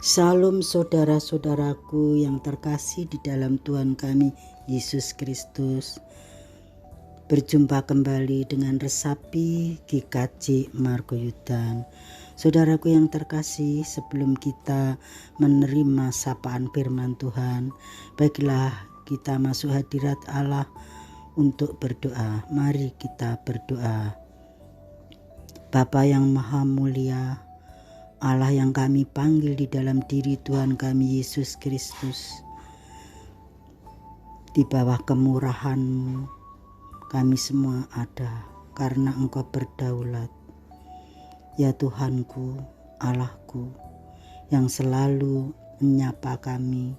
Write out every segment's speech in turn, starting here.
Salam saudara-saudaraku yang terkasih di dalam Tuhan kami Yesus Kristus. Berjumpa kembali dengan Resapi GKJ Margoyudan. Saudaraku yang terkasih, sebelum kita menerima sapaan firman Tuhan, baiklah kita masuk hadirat Allah untuk berdoa. Mari kita berdoa. Bapa yang Maha Mulia, Allah yang kami panggil di dalam diri Tuhan kami Yesus Kristus, di bawah kemurahan-Mu kami semua ada karena Engkau berdaulat. Ya Tuhanku, Allahku yang selalu menyapa kami,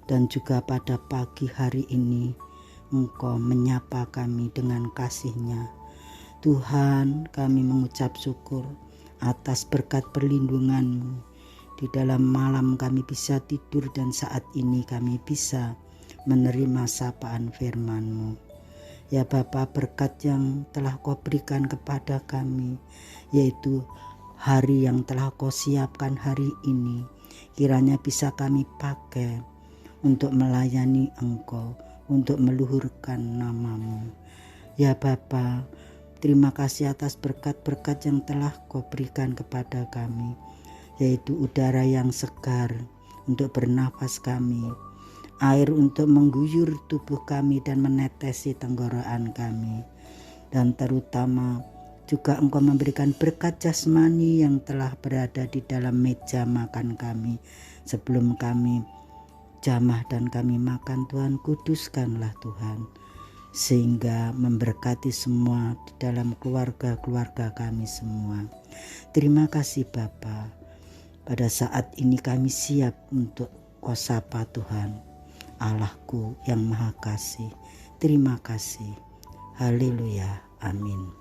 dan juga pada pagi hari ini Engkau menyapa kami dengan kasih-Nya. Tuhan, kami mengucap syukur atas berkat perlindungan-Mu. Di dalam malam kami bisa tidur dan saat ini kami bisa menerima sapaan firman-Mu. Ya Bapa, berkat yang telah Kau berikan kepada kami, yaitu hari yang telah Kau siapkan hari ini, kiranya bisa kami pakai untuk melayani Engkau, untuk meluhurkan nama-Mu. Ya Bapa, terima kasih atas berkat-berkat yang telah Kau berikan kepada kami, yaitu udara yang segar untuk bernafas kami, air untuk mengguyur tubuh kami dan menetesi tenggorokan kami, dan terutama juga Engkau memberikan berkat jasmani yang telah berada di dalam meja makan kami sebelum kami jamah dan kami makan. Tuhan, kuduskanlah Tuhan, sehingga memberkati semua di dalam keluarga-keluarga kami semua. Terima kasih Bapa. Pada saat ini kami siap untuk Kau sapa Tuhan, Allahku yang Maha Kasih. Terima kasih. Haleluya. Amin.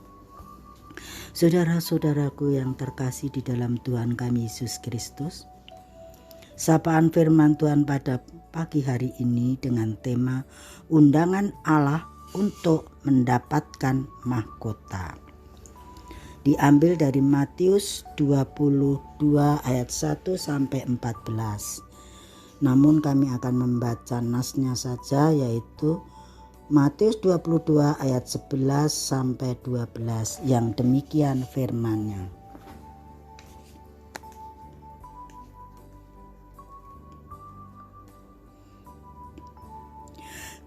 Saudara-saudaraku yang terkasih di dalam Tuhan kami Yesus Kristus, sapaan firman Tuhan pada pagi hari ini dengan tema undangan Allah untuk mendapatkan mahkota. Diambil dari Matius 22 ayat 1 sampai 14. Namun kami akan membaca nasnya saja, yaitu Matius 22 ayat 11 sampai 12, yang demikian firman-Nya.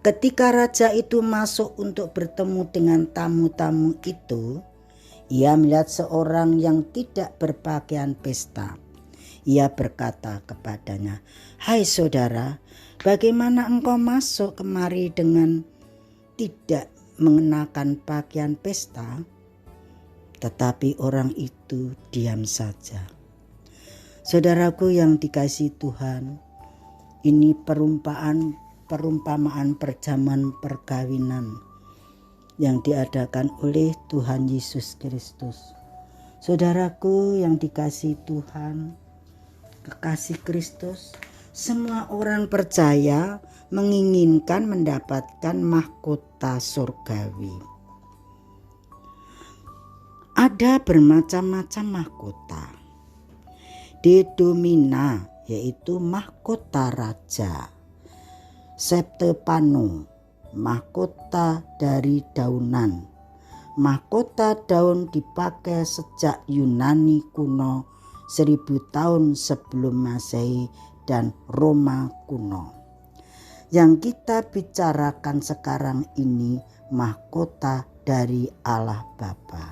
Ketika raja itu masuk untuk bertemu dengan tamu-tamu itu, ia melihat seorang yang tidak berpakaian pesta. Ia berkata kepadanya, "Hai saudara, bagaimana engkau masuk kemari dengan tidak mengenakan pakaian pesta?" Tetapi orang itu diam saja. Saudaraku yang dikasihi Tuhan, ini perumpamaan perjamuan perkawinan yang diadakan oleh Tuhan Yesus Kristus. Saudaraku yang dikasihi Tuhan, kekasih Kristus, semua orang percaya menginginkan mendapatkan mahkota surgawi. Ada bermacam-macam mahkota. Dedomina, yaitu mahkota raja. Septepano, mahkota dari daunan. Mahkota daun dipakai sejak Yunani kuno 1000 tahun sebelum Masehi dan Roma kuno. Yang kita bicarakan sekarang ini mahkota dari Allah Bapa.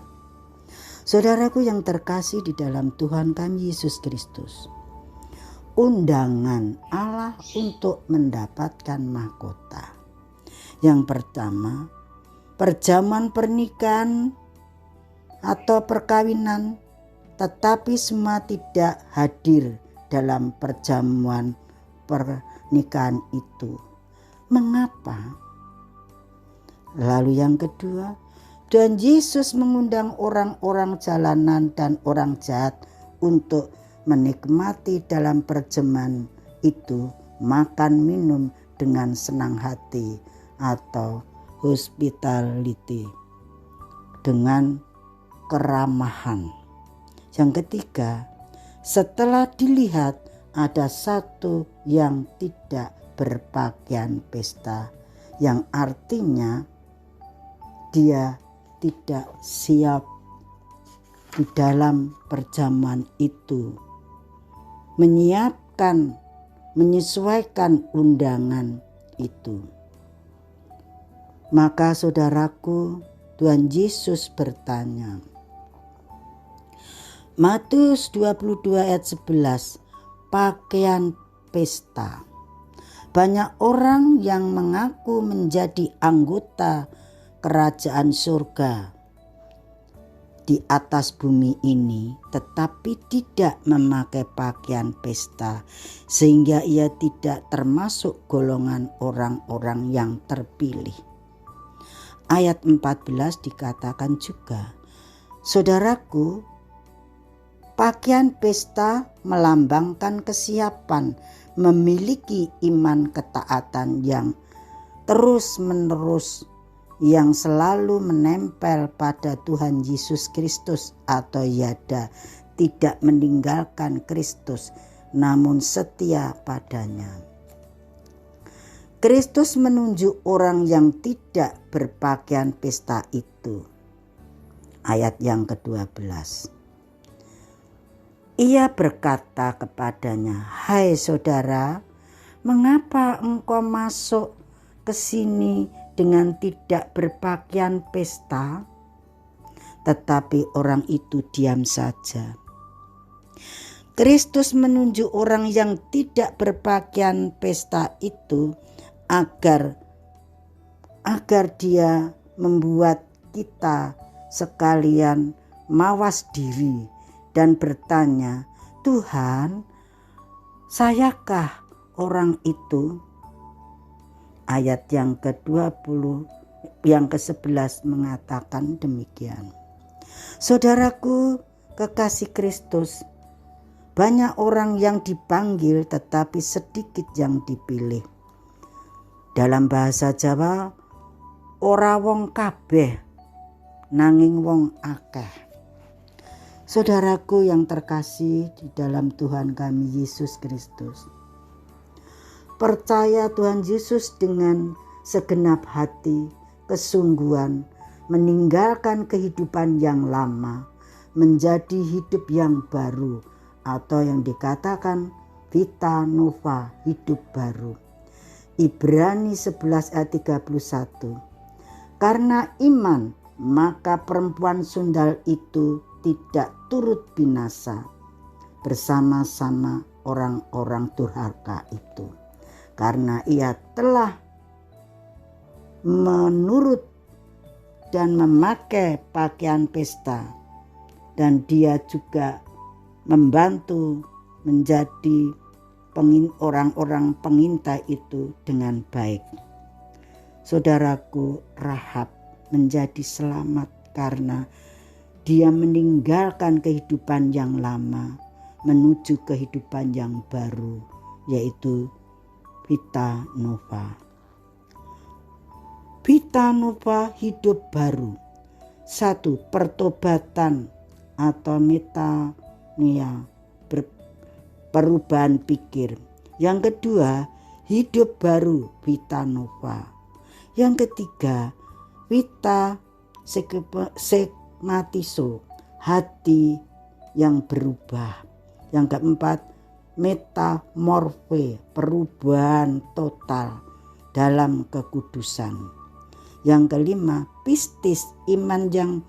Saudaraku yang terkasih di dalam Tuhan kami Yesus Kristus, undangan Allah untuk mendapatkan mahkota. Yang pertama, perjamuan pernikahan atau perkawinan, tetapi semua tidak hadir dalam perjamuan pernikahan itu. Mengapa? Lalu yang kedua, Tuhan Yesus mengundang orang-orang jalanan dan orang jahat untuk menikmati dalam perjamuan itu, makan minum dengan senang hati atau hospitality, dengan keramahan. Yang ketiga, setelah dilihat ada satu yang tidak berpakaian pesta, yang artinya dia tidak siap di dalam perjamuan itu, menyesuaikan undangan itu. Maka saudaraku, Tuhan Yesus bertanya, Matius 22 ayat 11, pakaian pesta. Banyak orang yang mengaku menjadi anggota kerajaan surga di atas bumi ini, tetapi tidak memakai pakaian pesta, sehingga ia tidak termasuk golongan orang-orang yang terpilih. Ayat 14 dikatakan juga, saudaraku, pakaian pesta melambangkan kesiapan memiliki iman ketaatan yang terus-menerus, yang selalu menempel pada Tuhan Yesus Kristus atau yada, tidak meninggalkan Kristus namun setia padanya. Kristus menunjuk orang yang tidak berpakaian pesta itu. Ayat yang ke-12. Ia berkata kepadanya, hai saudara, mengapa engkau masuk ke sini dengan tidak berpakaian pesta? Tetapi orang itu diam saja. Kristus menunjuk orang yang tidak berpakaian pesta itu agar dia membuat kita sekalian mawas diri dan bertanya, Tuhan, sayakah orang itu? Ayat yang ke-20, yang ke-11 mengatakan demikian. Saudaraku, kekasih Kristus, banyak orang yang dipanggil tetapi sedikit yang dipilih. Dalam bahasa Jawa, ora wong kabeh, nanging wong akeh. Saudaraku yang terkasih di dalam Tuhan kami Yesus Kristus, percaya Tuhan Yesus dengan segenap hati, kesungguhan, meninggalkan kehidupan yang lama, menjadi hidup yang baru, atau yang dikatakan vita nova, hidup baru. Ibrani 11 ayat 31. Karena iman, maka perempuan sundal itu tidak turut binasa bersama-sama orang-orang durhaka itu, karena ia telah menurut dan memakai pakaian pesta, dan dia juga membantu menjadi orang-orang pengintai itu dengan baik. Saudaraku, Rahab menjadi selamat karena dia meninggalkan kehidupan yang lama menuju kehidupan yang baru, yaitu vita nova. Vita nova, hidup baru. 1. Pertobatan atau metanoia, perubahan pikir. Yang kedua, hidup baru, vita nova. Yang ketiga, vita segmatiso, hati yang berubah. Yang keempat, metamorfe, perubahan total dalam kekudusan. Yang kelima, pistis, iman yang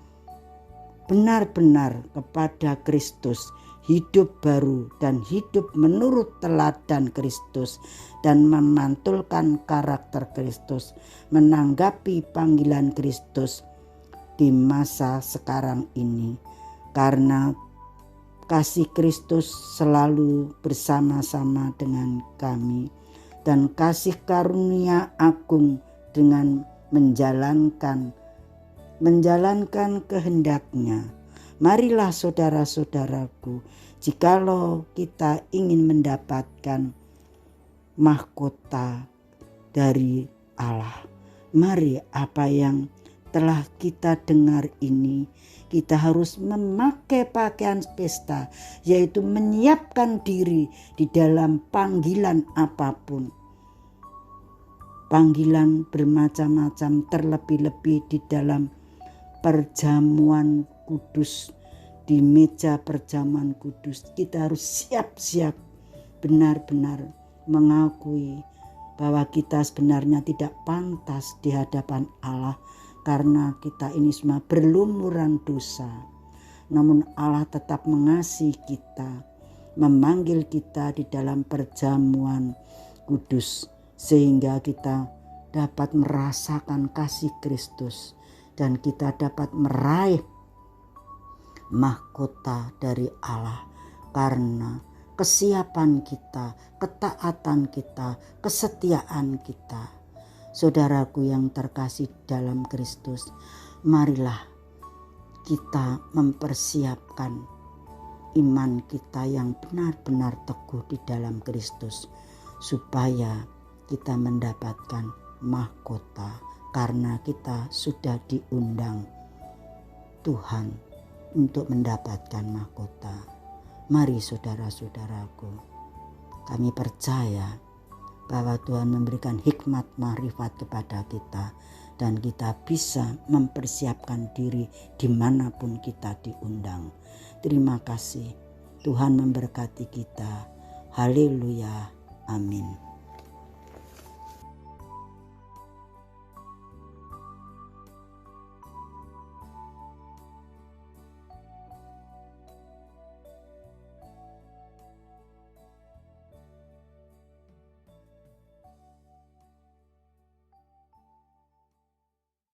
benar-benar kepada Kristus, hidup baru dan hidup menurut teladan Kristus, dan memantulkan karakter Kristus, menanggapi panggilan Kristus di masa sekarang ini, karena kasih Kristus selalu bersama-sama dengan kami, dan kasih karunia agung dengan menjalankan kehendak-Nya. Marilah saudara-saudaraku, jikalau kita ingin mendapatkan mahkota dari Allah, mari apa yang setelah kita dengar ini, kita harus memakai pakaian pesta, yaitu menyiapkan diri di dalam panggilan apapun. Panggilan bermacam-macam, terlebih-lebih di dalam perjamuan kudus, di meja perjamuan kudus. Kita harus siap-siap benar-benar mengakui bahwa kita sebenarnya tidak pantas di hadapan Allah, karena kita ini semua berlumuran dosa. Namun Allah tetap mengasihi kita, memanggil kita di dalam perjamuan kudus, sehingga kita dapat merasakan kasih Kristus dan kita dapat meraih mahkota dari Allah karena kesiapan kita, ketaatan kita, kesetiaan kita. Saudaraku yang terkasih dalam Kristus, marilah kita mempersiapkan iman kita yang benar-benar teguh di dalam Kristus, supaya kita mendapatkan mahkota, karena kita sudah diundang Tuhan untuk mendapatkan mahkota. Mari saudara-saudaraku, kami percaya bahwa Tuhan memberikan hikmat marifat kepada kita, dan kita bisa mempersiapkan diri dimanapun kita diundang. Terima kasih. Tuhan memberkati kita. Haleluya. Amin.